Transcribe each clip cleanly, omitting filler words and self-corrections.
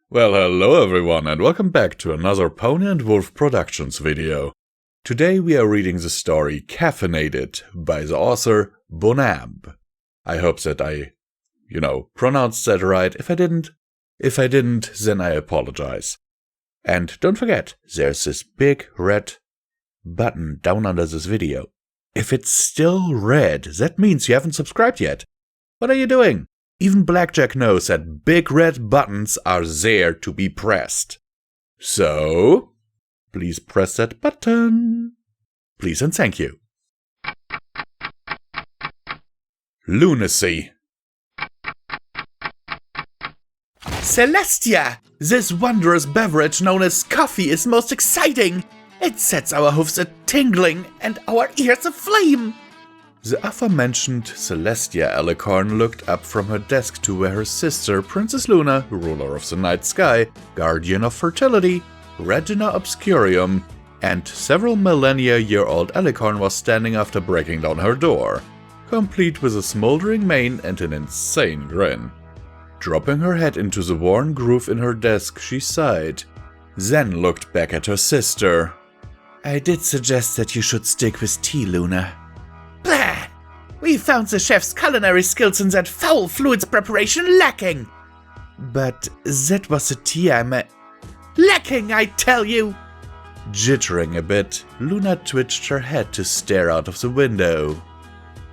Well, hello everyone and welcome back to another Pony and Wolf Productions video. Today we are reading the story Caffeinated by the author Bonamb. I hope that I, pronounced that right. If I didn't, then I apologize. And don't forget, there's this big red button down under this video. If it's still red, that means you haven't subscribed yet. What are you doing? Even Blackjack knows that big red buttons are there to be pressed. So, please press that button. Please and thank you. Lunacy. Celestia! This wondrous beverage known as coffee is most exciting. It sets our hooves a-tingling and our ears aflame. The aforementioned Celestia Alicorn looked up from her desk to where her sister, Princess Luna, ruler of the night sky, guardian of fertility, Regina Obscurium, and several millennia-year-old Alicorn was standing after breaking down her door, complete with a smoldering mane and an insane grin. Dropping her head into the worn groove in her desk, she sighed, then looked back at her sister. I did suggest that you should stick with tea, Luna. Blah! We found the chef's culinary skills in that foul fluids preparation lacking. But that was the tea I meant. Lacking, I tell you! Jittering a bit, Luna twitched her head to stare out of the window.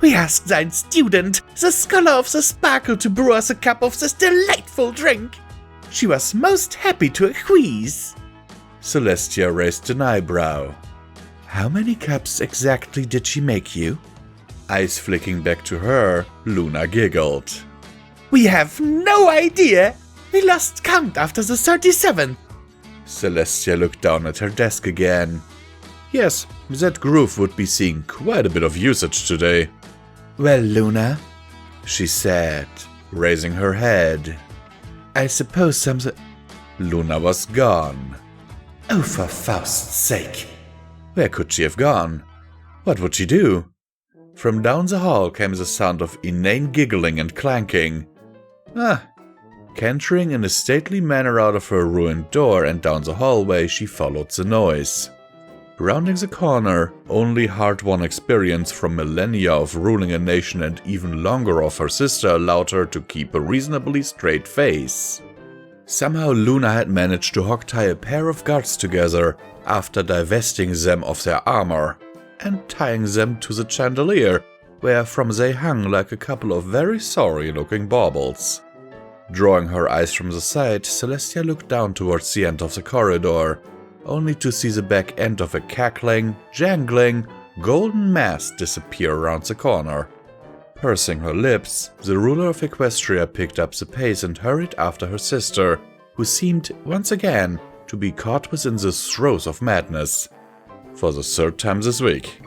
We asked thine student, the scholar of the sparkle, to brew us a cup of this delightful drink. She was most happy to acquiesce. Celestia raised an eyebrow. How many cups exactly did she make you? Eyes flicking back to her, Luna giggled. We have no idea. We lost count after the 37th. Celestia looked down at her desk again. Yes, that groove would be seeing quite a bit of usage today. Well, Luna, she said, raising her head. I suppose some... Luna was gone. Oh, for Faust's sake. Where could she have gone? What would she do? From down the hall came the sound of inane giggling and clanking. Cantering in a stately manner out of her ruined door and down the hallway, she followed the noise. Rounding the corner, only hard-won experience from millennia of ruling a nation and even longer of her sister allowed her to keep a reasonably straight face. Somehow Luna had managed to hogtie a pair of guards together after divesting them of their armor and tying them to the chandelier, wherefrom they hung like a couple of very sorry-looking baubles. Drawing her eyes from the side, Celestia looked down towards the end of the corridor, only to see the back end of a cackling, jangling, golden mass disappear around the corner. Pursing her lips, the ruler of Equestria picked up the pace and hurried after her sister, who seemed, once again, to be caught within the throes of madness. For the third time this week.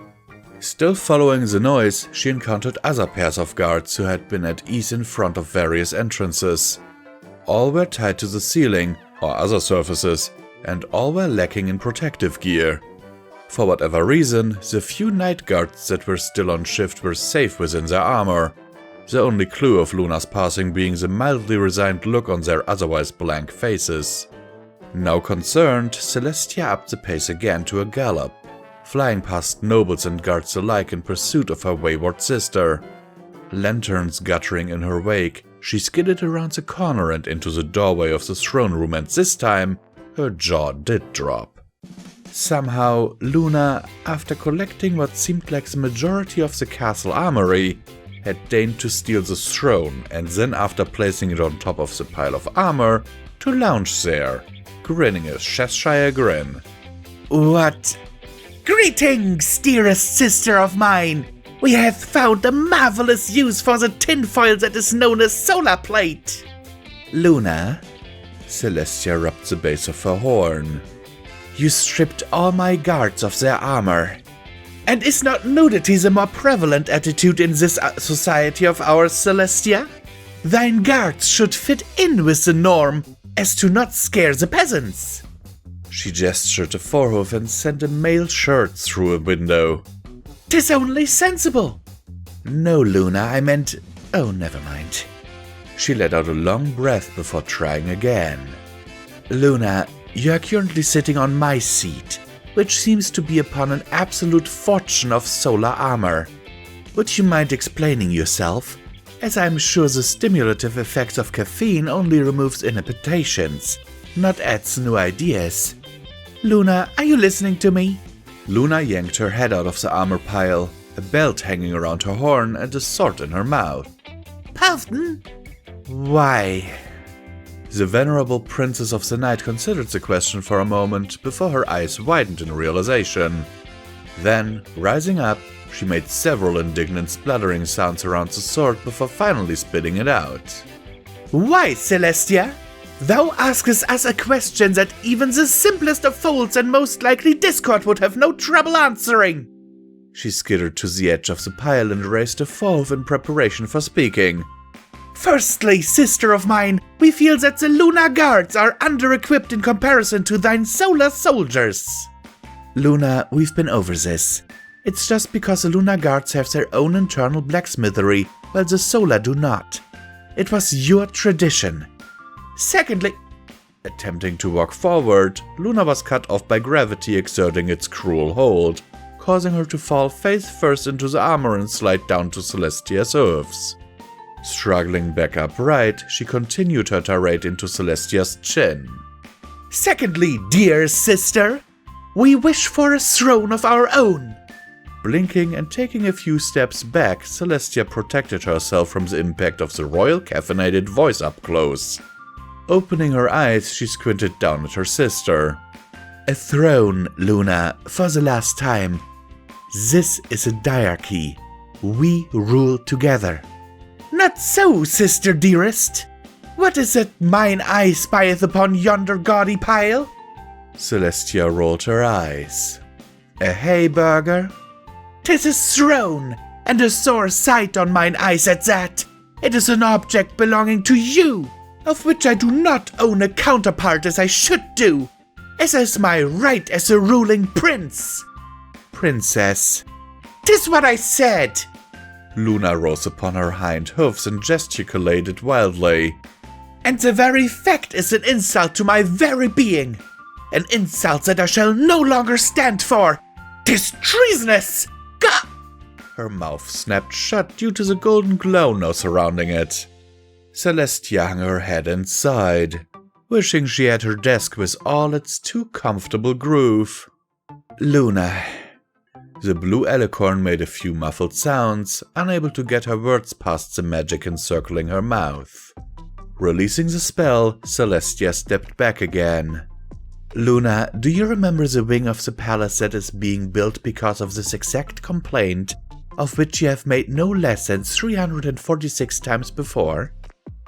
Still following the noise, she encountered other pairs of guards who had been at ease in front of various entrances. All were tied to the ceiling or other surfaces, and all were lacking in protective gear. For whatever reason, the few night guards that were still on shift were safe within their armor, the only clue of Luna's passing being the mildly resigned look on their otherwise blank faces. Now concerned, Celestia upped the pace again to a gallop, flying past nobles and guards alike in pursuit of her wayward sister. Lanterns guttering in her wake, she skidded around the corner and into the doorway of the throne room, and this time, her jaw did drop. Somehow, Luna, after collecting what seemed like the majority of the castle armory, had deigned to steal the throne, and then after placing it on top of the pile of armor, to lounge there, grinning a Cheshire grin. What? Greetings, dearest sister of mine! We have found a marvelous use for the tinfoil that is known as solar plate! Luna, Celestia rubbed the base of her horn. You stripped all my guards of their armor. And is not nudity the more prevalent attitude in this society of ours, Celestia? Thine guards should fit in with the norm, as to not scare the peasants. She gestured a forehoof and sent a male shirt through a window. 'Tis only sensible. No, Luna, I meant... Oh, never mind. She let out a long breath before trying again. Luna, you are currently sitting on my seat, which seems to be upon an absolute fortune of solar armor. Would you mind explaining yourself? As I'm sure the stimulative effects of caffeine only removes inhibitions, not adds new ideas. Luna, are you listening to me? Luna yanked her head out of the armor pile, a belt hanging around her horn and a sword in her mouth. Pardon? Why? The venerable princess of the night considered the question for a moment before her eyes widened in realization. Then, rising up, she made several indignant splattering sounds around the sword before finally spitting it out. Why, Celestia? Thou askest us a question that even the simplest of fools and most likely Discord would have no trouble answering. She skittered to the edge of the pile and raised a forehead in preparation for speaking. Firstly, sister of mine, we feel that the Lunar Guards are under-equipped in comparison to thine solar soldiers. Luna, we've been over this. It's just because the Lunar Guards have their own internal blacksmithery, while the solar do not. It was your tradition. Secondly, attempting to walk forward, Luna was cut off by gravity exerting its cruel hold, causing her to fall face first into the armor and slide down to Celestia's hooves. Struggling back upright, she continued her tirade into Celestia's chin. Secondly, dear sister, we wish for a throne of our own. Blinking and taking a few steps back, Celestia protected herself from the impact of the royal caffeinated voice up close. Opening her eyes, she squinted down at her sister. A throne, Luna, for the last time. This is a diarchy. We rule together. Not so, sister dearest. What is it mine eye spieth upon yonder gaudy pile? Celestia rolled her eyes. A hay burger? 'Tis a throne, and a sore sight on mine eyes at that. It is an object belonging to you, of which I do not own a counterpart as I should do, as is my right as a ruling prince. Princess. 'Tis what I said. Luna rose upon her hind hoofs and gesticulated wildly. And the very fact is an insult to my very being. An insult that I shall no longer stand for. 'Tis treasonous! Gah! Her mouth snapped shut due to the golden glow now surrounding it. Celestia hung her head and sighed, wishing she had her desk with all its too comfortable groove. Luna. The blue alicorn made a few muffled sounds, unable to get her words past the magic encircling her mouth. Releasing the spell, Celestia stepped back again. Luna, do you remember the wing of the palace that is being built because of this exact complaint, of which you have made no less than 346 times before?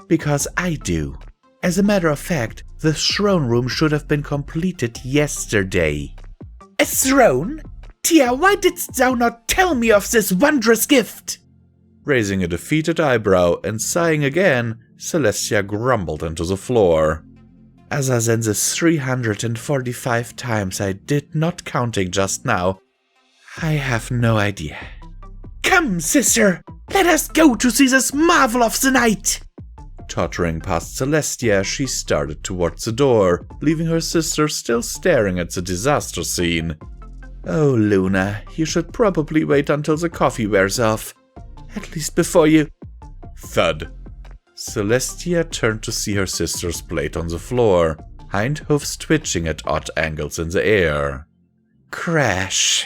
Because I do. As a matter of fact, the throne room should have been completed yesterday. A throne? Tia, why didst thou not tell me of this wondrous gift? Raising a defeated eyebrow and sighing again, Celestia grumbled into the floor. Other than the 345 times I did not counting just now, I have no idea. Come, sister, let us go to see this marvel of the night! Tottering past Celestia, she started towards the door, leaving her sister still staring at the disaster scene. Oh, Luna, you should probably wait until the coffee wears off. At least before you... Thud. Celestia turned to see her sister's plate on the floor, hind hoofs twitching at odd angles in the air. Crash.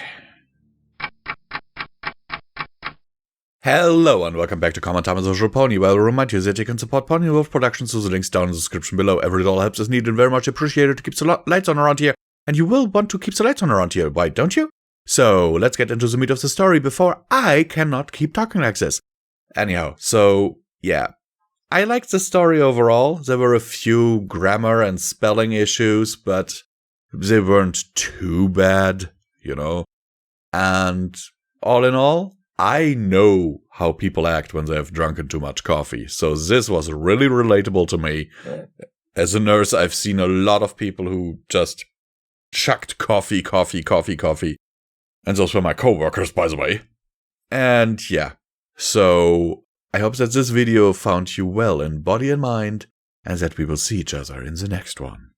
Hello and welcome back to Common Time as Social Pony, where I will remind you that you can support PonyWolf Productions through the links down in the description below. Every dollar helps is needed and very much appreciated to keep the lights on around here. And you will want to keep the lights on around here, why don't you? So, let's get into the meat of the story before I cannot keep talking like this. Anyhow, so, yeah. I liked the story overall. There were a few grammar and spelling issues, but they weren't too bad, you know. And all in all, I know how people act when they have drunken too much coffee. So this was really relatable to me. As a nurse, I've seen a lot of people who just chucked coffee. And those were my coworkers, by the way. And yeah, so I hope that this video found you well in body and mind, and that we will see each other in the next one.